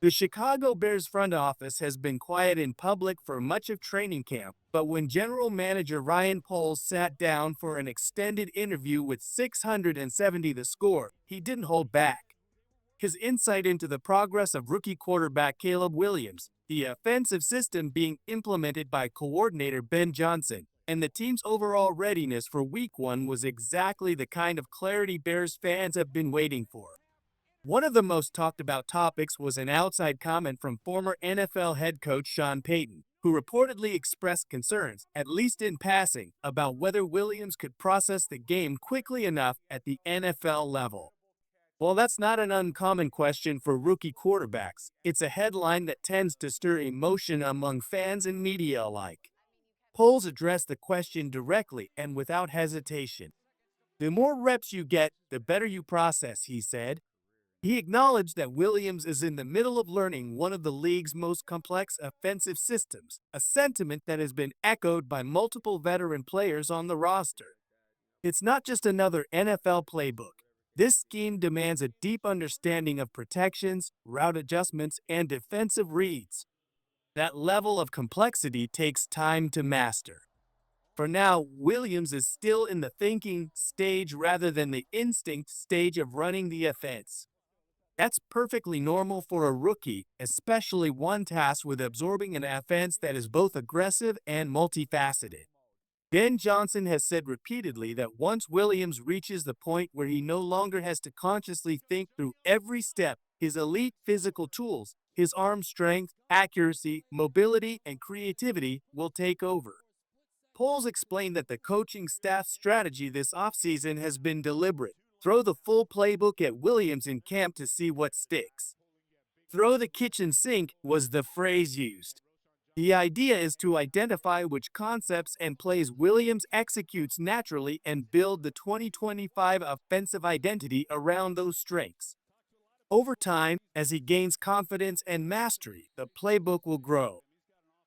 The Chicago Bears front office has been quiet in public for much of training camp, but when general manager Ryan Poles sat down for an extended interview with 670 the score, he didn't hold back. His insight into the progress of rookie quarterback Caleb Williams, the offensive system being implemented by coordinator Ben Johnson, and the team's overall readiness for Week 1 was exactly the kind of clarity Bears fans have been waiting for. One of the most talked about topics was an outside comment from former NFL head coach Sean Payton, who reportedly expressed concerns, at least in passing, about whether Williams could process the game quickly enough at the NFL level. Well, that's not an uncommon question for rookie quarterbacks. It's a headline that tends to stir emotion among fans and media alike. Polls addressed the question directly and without hesitation. The more reps you get, the better you process, he said. He acknowledged that Williams is in the middle of learning one of the league's most complex offensive systems, a sentiment that has been echoed by multiple veteran players on the roster. It's not just another NFL playbook. This scheme demands a deep understanding of protections, route adjustments, and defensive reads. That level of complexity takes time to master. For now, Williams is still in the thinking stage rather than the instinct stage of running the offense. That's perfectly normal for a rookie, especially one tasked with absorbing an offense that is both aggressive and multifaceted. Ben Johnson has said repeatedly that once Williams reaches the point where he no longer has to consciously think through every step, his elite physical tools, his arm strength, accuracy, mobility, and creativity will take over. Poles explained that the coaching staff's strategy this offseason has been deliberate. Throw the full playbook at Williams in camp to see what sticks. Throw the kitchen sink was the phrase used. The idea is to identify which concepts and plays Williams executes naturally and build the 2025 offensive identity around those strengths. Over time, as he gains confidence and mastery, the playbook will grow.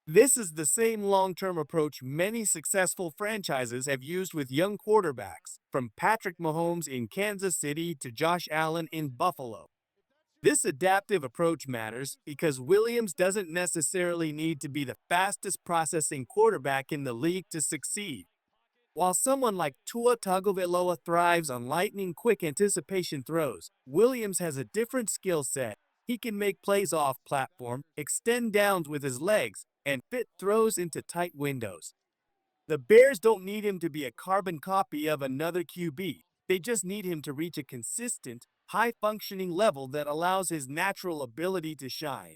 This is the same long-term approach many successful franchises have used with young quarterbacks, from Patrick Mahomes in Kansas City to Josh Allen in Buffalo. This adaptive approach matters because Williams doesn't necessarily need to be the fastest processing quarterback in the league to succeed. While someone like Tua Tagovailoa thrives on lightning-quick anticipation throws, Williams has a different skill set. He can make plays off platform, extend downs with his legs, and fit throws into tight windows. The Bears don't need him to be a carbon copy of another QB. They just need him to reach a consistent, high-functioning level that allows his natural ability to shine.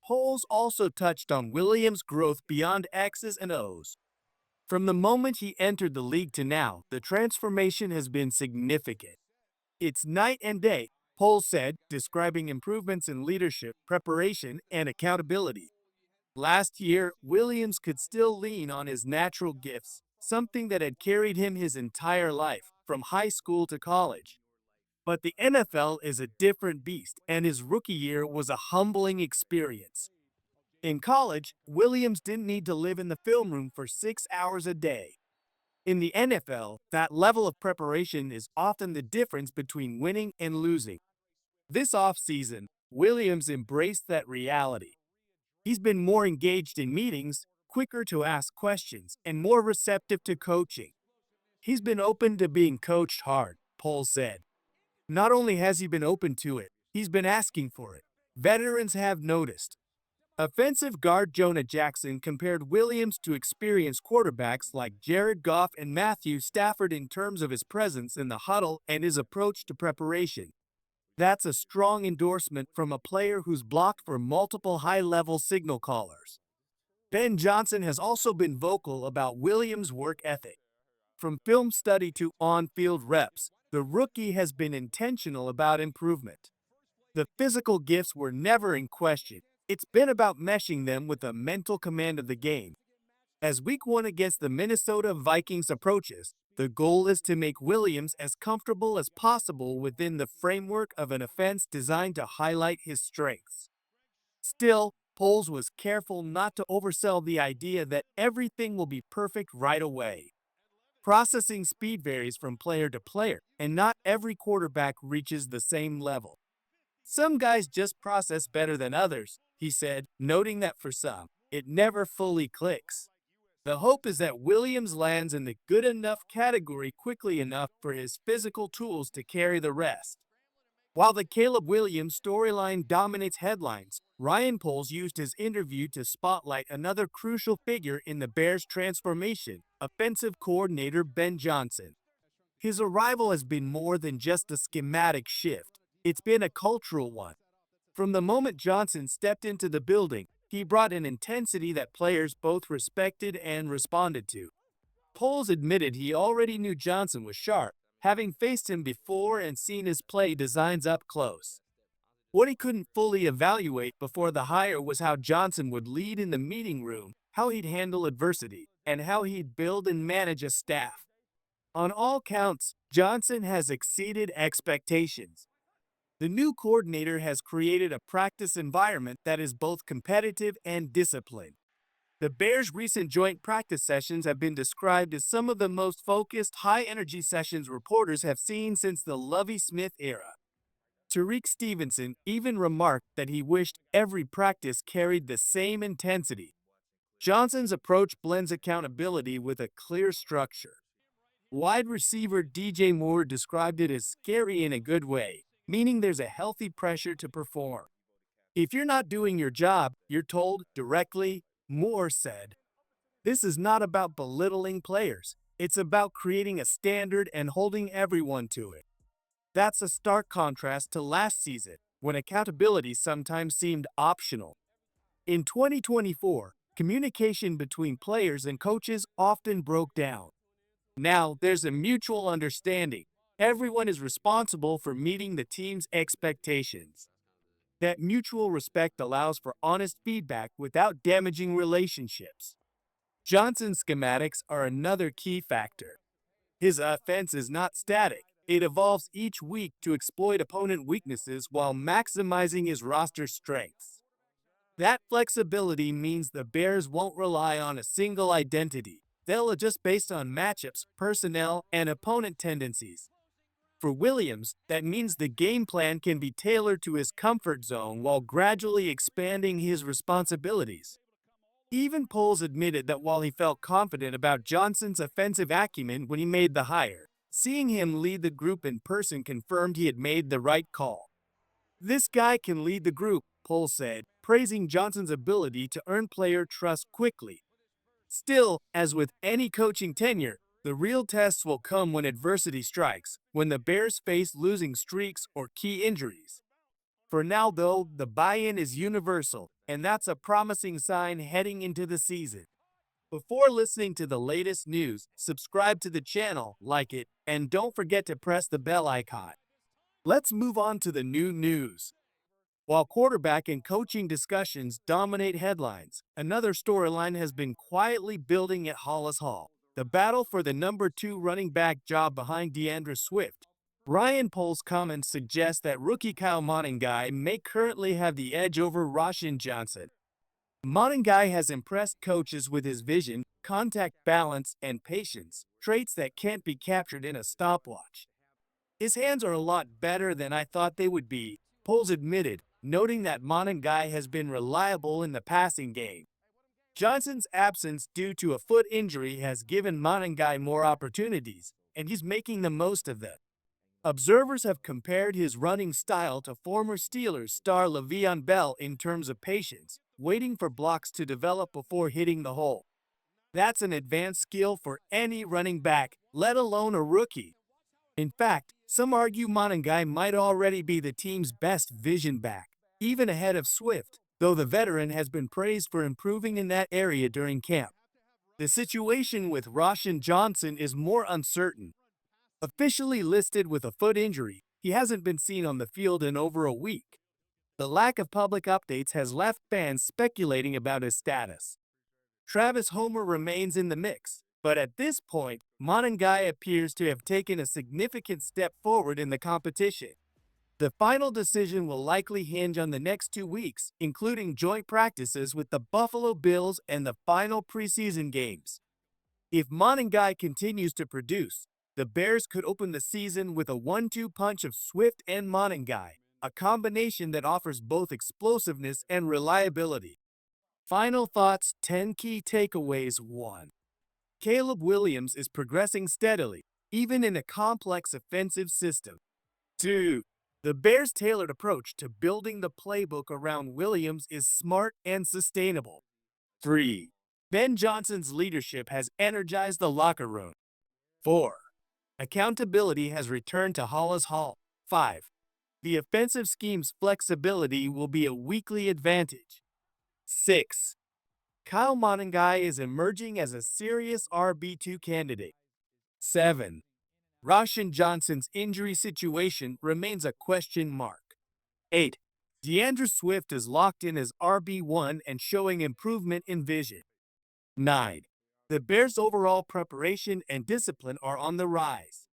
Poles also touched on Williams' growth beyond X's and O's. From the moment he entered the league to now, the transformation has been significant. It's night and day, Poles said, describing improvements in leadership, preparation, and accountability. Last year, Williams could still lean on his natural gifts, something that had carried him his entire life, from high school to college. But the NFL is a different beast, and his rookie year was a humbling experience. In college, Williams didn't need to live in the film room for 6 hours a day. In the NFL, that level of preparation is often the difference between winning and losing. This offseason, Williams embraced that reality. He's been more engaged in meetings, quicker to ask questions, and more receptive to coaching. He's been open to being coached hard, Poles said. Not only has he been open to it, he's been asking for it. Veterans have noticed. Offensive guard Jonah Jackson compared Williams to experienced quarterbacks like Jared Goff and Matthew Stafford in terms of his presence in the huddle and his approach to preparation. That's a strong endorsement from a player who's blocked for multiple high-level signal callers. Ben Johnson has also been vocal about Williams' work ethic. From film study to on-field reps, the rookie has been intentional about improvement. The physical gifts were never in question. It's been about meshing them with a mental command of the game. As Week 1 against the Minnesota Vikings approaches, the goal is to make Williams as comfortable as possible within the framework of an offense designed to highlight his strengths. Still, Poles was careful not to oversell the idea that everything will be perfect right away. Processing speed varies from player to player, and not every quarterback reaches the same level. Some guys just process better than others, he said, noting that for some, it never fully clicks. The hope is that Williams lands in the good enough category quickly enough for his physical tools to carry the rest. While the Caleb Williams storyline dominates headlines, Ryan Poles used his interview to spotlight another crucial figure in the Bears' transformation, offensive coordinator Ben Johnson. His arrival has been more than just a schematic shift. It's been a cultural one. From the moment Johnson stepped into the building, he brought an intensity that players both respected and responded to. Poles admitted he already knew Johnson was sharp, having faced him before and seen his play designs up close. What he couldn't fully evaluate before the hire was how Johnson would lead in the meeting room, how he'd handle adversity, and how he'd build and manage a staff. On all counts, Johnson has exceeded expectations. The new coordinator has created a practice environment that is both competitive and disciplined. The Bears' recent joint practice sessions have been described as some of the most focused, high-energy sessions reporters have seen since the Lovie Smith era. Tariq Stevenson even remarked that he wished every practice carried the same intensity. Johnson's approach blends accountability with a clear structure. Wide receiver DJ Moore described it as scary in a good way, meaning there's a healthy pressure to perform. If you're not doing your job, you're told directly, Moore said. This is not about belittling players. It's about creating a standard and holding everyone to it. That's a stark contrast to last season, when accountability sometimes seemed optional. In 2024, communication between players and coaches often broke down. Now, there's a mutual understanding. Everyone is responsible for meeting the team's expectations. That mutual respect allows for honest feedback without damaging relationships. Johnson's schematics are another key factor. His offense is not static. It evolves each week to exploit opponent weaknesses while maximizing his roster strengths. That flexibility means the Bears won't rely on a single identity. They'll adjust based on matchups, personnel, and opponent tendencies. For Williams, that means the game plan can be tailored to his comfort zone while gradually expanding his responsibilities. Even Poles admitted that while he felt confident about Johnson's offensive acumen when he made the hire, seeing him lead the group in person confirmed he had made the right call. This guy can lead the group, Poles said, praising Johnson's ability to earn player trust quickly. Still, as with any coaching tenure, the real tests will come when adversity strikes, when the Bears face losing streaks or key injuries. For now, though, the buy-in is universal, and that's a promising sign heading into the season. Before listening to the latest news, subscribe to the channel, like it, and don't forget to press the bell icon. Let's move on to the new news. While quarterback and coaching discussions dominate headlines, another storyline has been quietly building at Hollis Hall: the battle for the number 2 running back job behind DeAndre Swift. Ryan Poles' comments suggest that rookie Kyle Monangai may currently have the edge over Roshan Johnson. Monangai has impressed coaches with his vision, contact balance, and patience, traits that can't be captured in a stopwatch. His hands are a lot better than I thought they would be, Poles admitted, noting that Monangai has been reliable in the passing game. Johnson's absence due to a foot injury has given Monangai more opportunities, and he's making the most of them. Observers have compared his running style to former Steelers star Le'Veon Bell in terms of patience, waiting for blocks to develop before hitting the hole. That's an advanced skill for any running back, let alone a rookie. In fact, some argue Monangai might already be the team's best vision back, even ahead of Swift, though the veteran has been praised for improving in that area during camp. The situation with Roshan Johnson is more uncertain. Officially listed with a foot injury, he hasn't been seen on the field in over a week. The lack of public updates has left fans speculating about his status. Travis Homer remains in the mix, but at this point, Monangai appears to have taken a significant step forward in the competition. The final decision will likely hinge on the next 2 weeks, including joint practices with the Buffalo Bills and the final preseason games. If Monangai continues to produce, the Bears could open the season with a 1-2 punch of Swift and Monangai, a combination that offers both explosiveness and reliability. Final thoughts, 10 key takeaways. 1. Caleb Williams is progressing steadily, even in a complex offensive system. 2. The Bears' tailored approach to building the playbook around Williams is smart and sustainable. 3. Ben Johnson's leadership has energized the locker room. 4. Accountability has returned to Hollis Hall. 5. The offensive scheme's flexibility will be a weekly advantage. 6. Kyle Monangai is emerging as a serious RB2 candidate. 7. Roshan Johnson's injury situation remains a question mark. 8. DeAndre Swift is locked in as RB1 and showing improvement in vision. 9. The Bears' overall preparation and discipline are on the rise.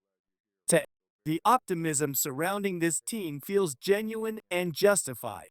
10. The optimism surrounding this team feels genuine and justified.